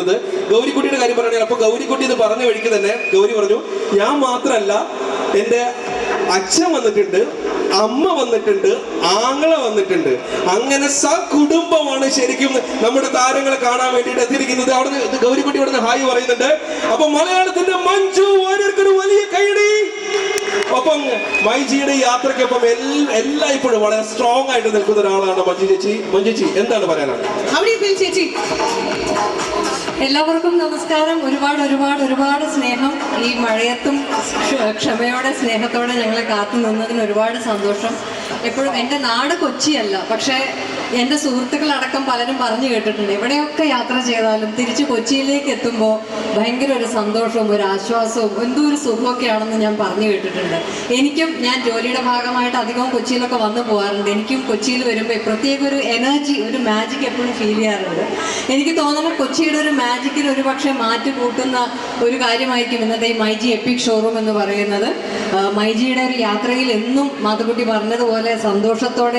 പറയുന്നത്. ഗൗരിക്കുട്ടിയുടെ കാര്യം പറയുകയാണെങ്കിൽ അപ്പൊ ഗൗരിക്കുട്ടി ഇത് പറഞ്ഞ വഴിക്ക് തന്നെ ഗൗരി പറഞ്ഞു, ഞാൻ മാത്രമല്ല, എൻ്റെ അച്ഛൻ വന്നിട്ടുണ്ട്, അമ്മ വന്നിട്ടുണ്ട്, ആങ്ങള വന്നിട്ടുണ്ട്, അങ്ങനെ സകുടുംബമാണ് ശരിക്കും നമ്മുടെ താരങ്ങളെ കാണാൻ വേണ്ടിയിട്ട് എത്തിയിരിക്കുന്നത്. അവിടെ ഗൗരിക്കുട്ടി ഇവിടെ ഹായ് പറയുന്നുണ്ട്. അപ്പൊ മലയാളത്തിന്റെ മഞ്ജു വാര്യർക്കൊരു വലിയ കൈയടി. ഒപ്പം മൈജിയുടെ യാത്രയ്ക്കൊപ്പം എല്ലാം ഇപ്പോഴും വളരെ സ്ട്രോങ് ആയിട്ട് നിൽക്കുന്ന ഒരാളാണ് മഞ്ജു ചേച്ചി. മഞ്ജു ചേച്ചി എന്താണ് പറയാനുള്ളത്? ചേച്ചി എല്ലാവർക്കും നമസ്കാരം. ഒരുപാട് സ്നേഹം. ഈ മഴയത്തും ക്ഷമയോടെ സ്നേഹത്തോടെ ഞങ്ങളെ കാത്തു നിന്നതിന് ഒരുപാട് സന്തോഷം. എപ്പോഴും എൻ്റെ നാട് കൊച്ചിയല്ല, പക്ഷേ എൻ്റെ സുഹൃത്തുക്കളടക്കം പലരും പറഞ്ഞു കേട്ടിട്ടുണ്ട്, എവിടെയൊക്കെ യാത്ര ചെയ്താലും തിരിച്ച് കൊച്ചിയിലേക്ക് എത്തുമ്പോൾ ഭയങ്കര ഒരു സന്തോഷവും ഒരു ആശ്വാസവും എന്തോ ഒരു സുഖമൊക്കെയാണെന്ന് ഞാൻ പറഞ്ഞു കേട്ടിട്ടുണ്ട്. എനിക്കും ഞാൻ ജോലിയുടെ ഭാഗമായിട്ട് അധികവും കൊച്ചിയിലൊക്കെ വന്നു പോകാറുണ്ട്. എനിക്കും കൊച്ചിയിൽ വരുമ്പോൾ പ്രത്യേക ഒരു എനർജി, ഒരു മാജിക് എപ്പോഴും ഫീൽ ചെയ്യാറുണ്ട്. എനിക്ക് തോന്നുന്നു കൊച്ചിയുടെ ഒരു മാജിക്കിന് ഒരു പക്ഷേ മാറ്റി കൂട്ടുന്ന ഒരു കാര്യമായിരിക്കും ഇന്നത്തെ ഈ മൈജി എപ്പിക് ഷോറൂം എന്ന് പറയുന്നത്. മൈജിയുടെ ഒരു യാത്രയിൽ എന്നും മാധുക്കുട്ടി പറഞ്ഞതുപോലെ സന്തോഷത്തോടെ